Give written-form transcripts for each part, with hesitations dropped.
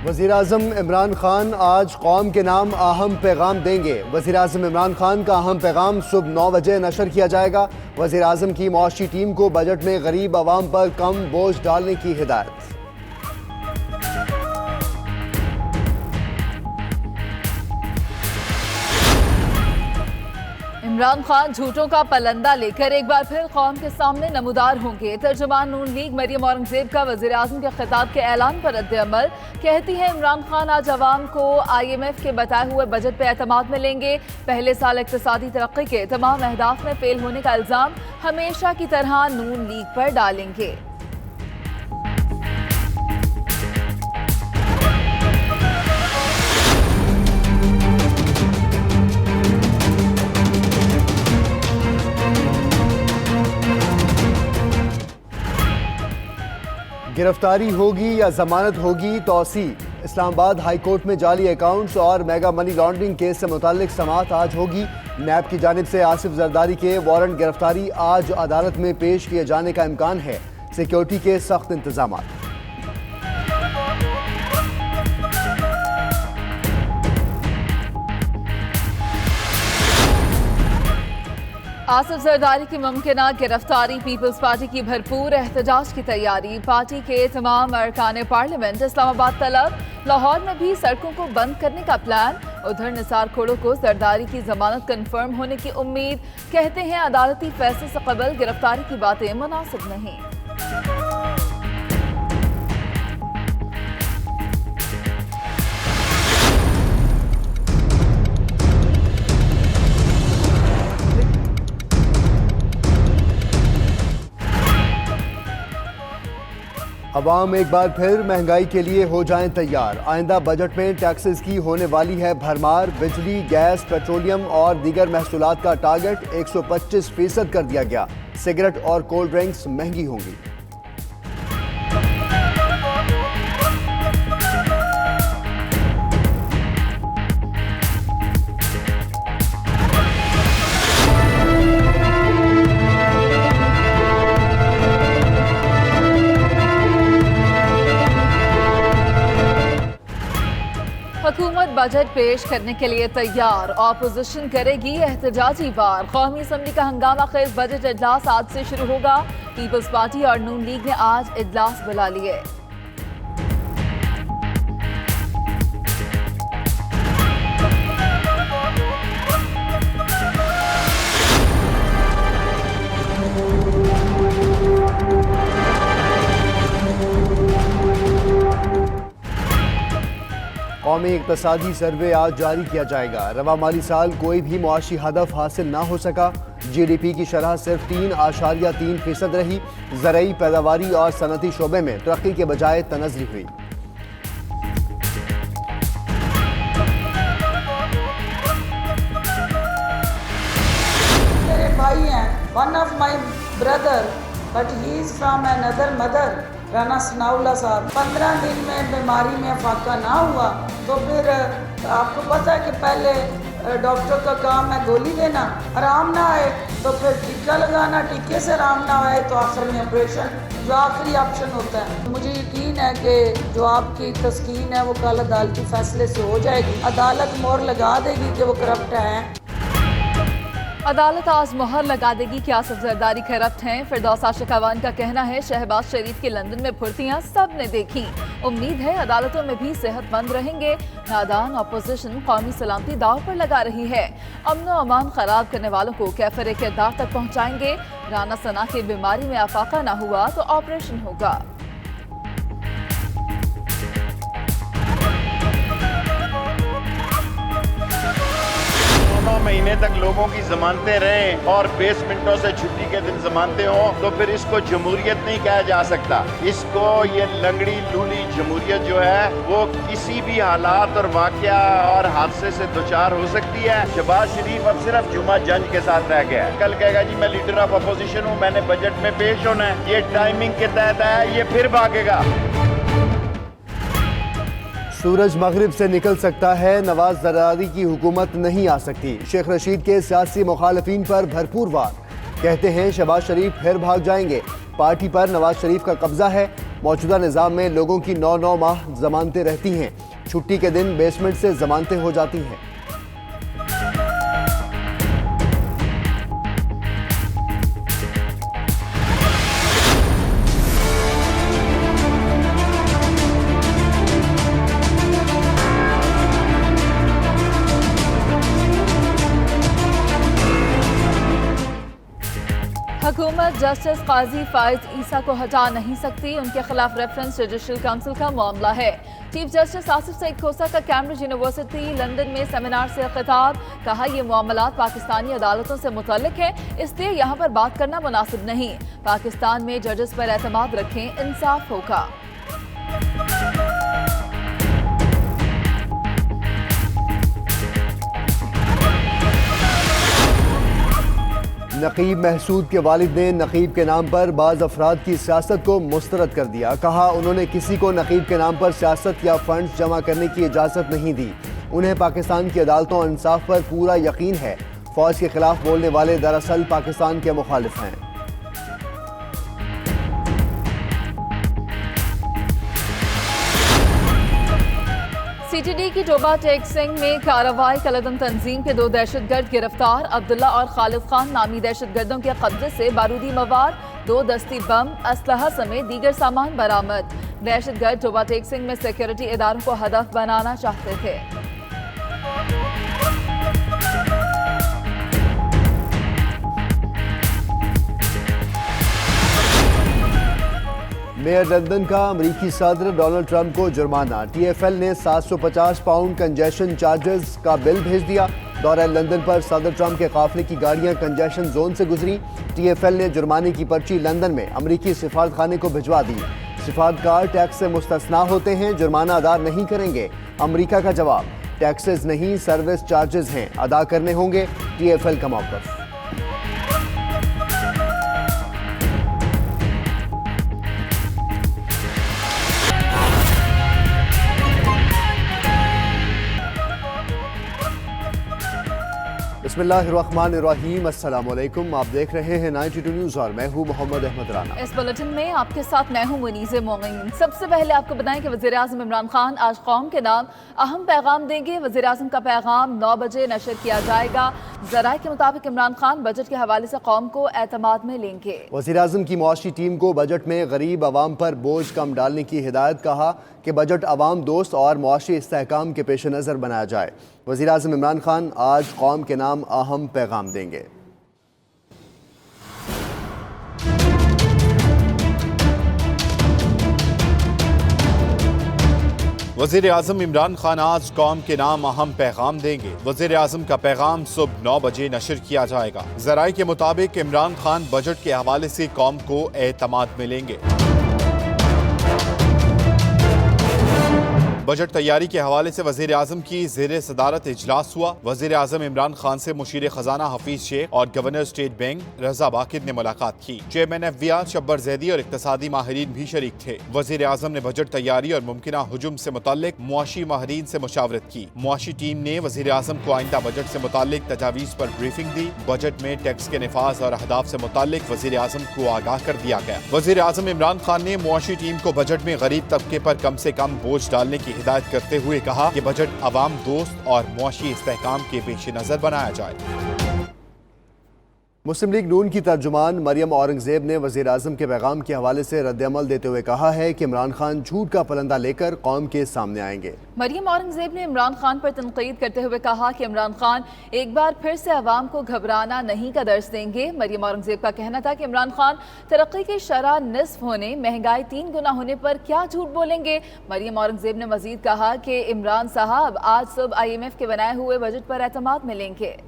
वज़ीर-ए-आज़म इमरान खान आज कौम के नाम अहम पैगाम देंगे। वज़ीर-ए-आज़म इमरान खान का अहम पैगाम सुबह 9 बजे नशर किया जाएगा। वज़ीर-ए-आज़म की मुआशी टीम को बजट में गरीब आवाम पर कम बोझ डालने की हिदायत। इमरान खान झूठों का पलंदा लेकर एक बार फिर कौम के सामने नमूदार होंगे। तर्जुमान नून लीग मरियम औरंगजेब का वज़ीर आज़म के खिताब के ऐलान पर रद्द-ए-अमल। कहती है इमरान खान आज अवाम को IMF के बताए हुए बजट पर एतमाद में लेंगे। पहले साल इक्तिसादी तरक्की के तमाम अहदाफ में फेल होने का इल्जाम हमेशा की तरह नून लीग पर डालेंगे। गिरफ्तारी होगी या जमानत होगी तौसी। इस्लामाबाद हाई कोर्ट में जाली अकाउंट्स और मेगा मनी लॉन्ड्रिंग केस से मुताल्लिक समाअत आज होगी। नैब की जानिब से आसिफ जरदारी के वारंट गिरफ्तारी आज अदालत में पेश किए जाने का इम्कान है। सिक्योरिटी के सख्त इंतजाम। आसिफ जरदारी की मुमकिना गिरफ्तारी। पीपल्स पार्टी की भरपूर एहतजाज की तैयारी। पार्टी के तमाम अरकान पार्लियामेंट इस्लामाबाद तलब। लाहौर में भी सड़कों को बंद करने का प्लान। उधर निसार खोड़ो को जरदारी की जमानत कंफर्म होने की उम्मीद। कहते हैं अदालती फैसले से कबल गिरफ्तारी की बातें मुनासिब नहीं। अवाम एक बार फिर महंगाई के लिए हो जाएं तैयार। आइंदा बजट में टैक्सेस की होने वाली है भरमार। बिजली, गैस, पेट्रोलियम और दीगर महसूलात का टारगेट 125% कर दिया गया। सिगरेट और कोल्ड ड्रिंक्स महंगी होंगी। हुकूमत बजट पेश करने के लिए तैयार। ऑपोजिशन करेगी एहतजाजी वार। कौमी असम्बली का हंगामा खेज बजट इजलास आज से शुरू होगा। पीपल्स पार्टी और नून लीग ने आज इजलास बुला लिए। कौमी इक़्तिसादी सर्वे आज जारी किया जाएगा। रवा माली साल कोई भी मुआशी हदफ हासिल ना हो सका। GDP की शरह सिर्फ 3.3% रही। ज़रई पैदावारी और सनती शोबे में तरक्की के बजाय तनज़्ज़ुल हुई। मेरे भाई हैं, one of my brother but he is from another mother, Rana Sanaullah साहब। 15 दिन में बीमारी में फाका ना हुआ तो फिर आपको पता है कि पहले डॉक्टर का काम है गोली देना, आराम ना आए तो फिर टीका लगाना, टीके से आराम ना आए तो आखिर में ऑपरेशन, जो आखिरी ऑप्शन होता है। मुझे यकीन है कि जो आपकी तस्कीन है वो कल अदालती फैसले से हो जाएगी। अदालत मोहर लगा देगी कि वो करप्ट हैं। अदालत आज मोहर लगा देगी कि आसिफ जरदारी करप्ट हैं। फिरदौस आशिक अवान का कहना है शहबाज शरीफ के लंदन में फुर्तियां सब ने देखी। उम्मीद है अदालतों में भी सेहतमंद रहेंगे। नादान अपोजिशन कौमी सलामती दाव पर लगा रही है। अमन व अमान खराब करने वालों को कैफर किरदार तक पहुँचाएंगे। राना सना की बीमारी में आफाका ना हुआ तो ऑपरेशन होगा। 9 महीने तक लोगों की जमानतें रहें और बेसमेंटों से छुट्टी के दिन जमानतें हो तो फिर इसको जमहूरियत नहीं कहा जा सकता। इसको ये लंगड़ी लूली जमहूरियत जो है वो किसी भी हालात और वाकया और हादसे से दोचार हो सकती है। शहबाज शरीफ अब सिर्फ जुमा जंज के साथ रह गया है। कल कहेगा जी मैं लीडर ऑफ अपोजिशन हूँ, मैंने बजट में पेश होना है, ये टाइमिंग के तहत है, ये फिर भागेगा। सूरज मगरिब से निकल सकता है, नवाज जरदारी की हुकूमत नहीं आ सकती। शेख रशीद के सियासी मुखालफीन पर भरपूर वार। कहते हैं शहबाज शरीफ फिर भाग जाएंगे। पार्टी पर नवाज शरीफ का कब्जा है। मौजूदा निज़ाम में लोगों की 9 माह जमानतें रहती हैं। छुट्टी के दिन बेसमेंट से जमानतें हो जाती हैं। हुकूमत जस्टिस काजी फायज ईसा को हटा नहीं सकती, उनके खिलाफ रेफरेंस जुडिशल काउंसिल का मामला है। चीफ जस्टिस आसिफ सईद खोसा का कैम्ब्रिज यूनिवर्सिटी लंदन में सेमिनार से खिताब, कहा ये मामलात पाकिस्तानी अदालतों से मुतल्लिक है, इसलिए यहाँ पर बात करना मुनासिब नहीं। पाकिस्तान में जजेस पर एतमाद रखें, इंसाफ होगा। नकीब महसूद के वालिद ने नकीब के नाम पर बाज़ अफराद की सियासत को मुस्तरद कर दिया। कहा उन्होंने किसी को नकीब के नाम पर सियासत या फंड्स जमा करने की इजाज़त नहीं दी। उन्हें पाकिस्तान की अदालतों और इंसाफ पर पूरा यकीन है। फौज के खिलाफ बोलने वाले दरअसल पाकिस्तान के मुखालिफ हैं। सीटीडी की टोबा टेक्सिंग में कार्रवाई, कलदम तंजीम के 2 दहशतगर्द गिरफ्तार। अब्दुल्ला और खालिद खान नामी दहशतगर्दों के कब्जे से बारूदी मवाद, 2 दस्ती बम, असलहा समेत दीगर सामान बरामद। दहशतगर्द टोबा टेक्सिंग में सिक्योरिटी इदारों को हदफ बनाना चाहते थे। मेयर लंदन का अमरीकी सदर डोनाल्ड ट्रंप को जुर्माना। TFL ने 750 पाउंड कंजेशन चार्जेस का बिल भेज दिया। दौरा लंदन पर सदर ट्रंप के काफिले की गाड़ियां कंजेशन जोन से गुजरी। TFL ने जुर्माने की पर्ची लंदन में अमरीकी सिफारतखाने को भिजवा दी। सिफारतकार टैक्स से मुस्तस्ना होते हैं, जुर्माना अदा नहीं करेंगे। अमरीका का जवाब, टैक्सेस नहीं सर्विस चार्जेस हैं, अदा करने होंगे। TFL का मौक़िफ़। बिस्मिल्लाहिर्रहमानिर्रहीम, अस्सलामुअलैकुम। आप देख रहे हैं 92 न्यूज़ और मैं हूँ मोहम्मद अहमद राना। इस बुलेटिन में आपके साथ मैं हूँ मुनीज़े मोमिन। सबसे पहले आपको बताएं कि वज़ीर-ए-आज़म इमरान खान आज कौम के नाम अहम पैगाम देंगे। वज़ीर-ए-आज़म का पैगाम 9 बजे नशर किया जाएगा। ज़राए के मुताबिक इमरान खान बजट के हवाले से कौम को एतमाद में लेंगे। वज़ीर-ए-आज़म की मुआशी टीम को बजट में गरीब आवाम पर बोझ कम डालने की हिदायत। कहा कि बजट आवाम दोस्त और मुआशी इस्तेहकाम के पेश नज़र बनाया जाए। वज़ीर-ए-आज़म इमरान खान आज कौम के नाम अहम पैगाम देंगे। वज़ीर-ए-आज़म इमरान खान आज कौम के नाम अहम पैगाम देंगे। वज़ीर-ए-आज़म का पैगाम सुबह 9 बजे नशर किया जाएगा। ज़राए के मुताबिक इमरान खान बजट के हवाले से कौम को एतमाद में लेंगे। बजट तैयारी के हवाले से वज़ीर आज़म की ज़ेरे सदारत इजलास हुआ। वज़ीर आज़म इमरान खान से मुशीर खजाना हफीज शेख और गवर्नर स्टेट बैंक रजा बाकिर ने मुलाकात की। चेयरमैन FVR शब्बर जैदी और इक्तसादी माहिरीन भी शरीक थे। वज़ीर आज़म ने बजट तैयारी और मुमकिना हुजुम से मुताल्लिक मुआशी माहिरीन से मुशावरत की। मुआशी टीम ने वज़ीर आज़म को आइंदा बजट से मुताल्लिक तजावीज़ पर ब्रीफिंग दी। बजट में टैक्स के निफाज और अहदाफ से मुताल्लिक वज़ीर आज़म को आगाह कर दिया गया। वज़ीर आज़म इमरान खान ने मुआशी टीम को बजट में गरीब तबके पर कम से कम बोझ डालने की हिदायत करते हुए कहा कि बजट अवाम दोस्त और मुआशी इस्तेहकाम के पेश नजर बनाया जाए। मुस्लिम लीग नून की तर्जुमान मरियम औरंगजेब ने वज़ीर आज़म के पैगाम के हवाले से रद्द-ए-अमल देते हुए कहा है कि इमरान खान झूठ का पलंदा लेकर कौम के सामने आएंगे। मरियम औरंगजेब ने इमरान खान पर तनकीद करते हुए कहा कि इमरान खान एक बार फिर से अवाम को घबराना नहीं का दर्स देंगे। मरियम औरंगजेब का कहना था कि इमरान खान तरक्की की शरह निस्फ होने, महंगाई 3 गुना होने पर क्या झूठ बोलेंगे। मरियम औरंगजेब ने मजीद कहा कि इमरान साहब आज सुबह IMF के बनाए हुए बजट पर एतमाद में लेंगे।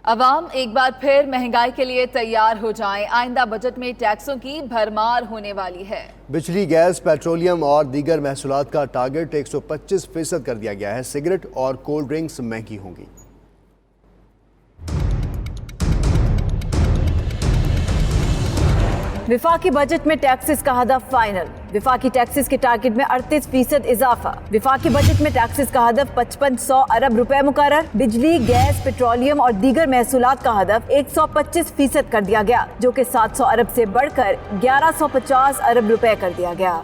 अवाम एक बार फिर महंगाई के लिए तैयार हो जाएं। आइंदा बजट में टैक्सों की भरमार होने वाली है। बिजली, गैस, पेट्रोलियम और दीगर महसूलात का टारगेट 125% कर दिया गया है। सिगरेट और कोल्ड ड्रिंक्स महंगी होंगी। विफाकी बजट में टैक्सेस का हदफ फाइनल। विफाकी टैक्सेस के टारगेट में 38% इजाफा। विफाकी बजट में टैक्सेस का हदफ 5500 अरब रुपए मुकर्रर। बिजली, गैस, पेट्रोलियम और दीगर महसूलात का हदफ 125% कर दिया गया, जो कि 700 अरब से बढ़कर 1150 अरब रुपए कर दिया गया।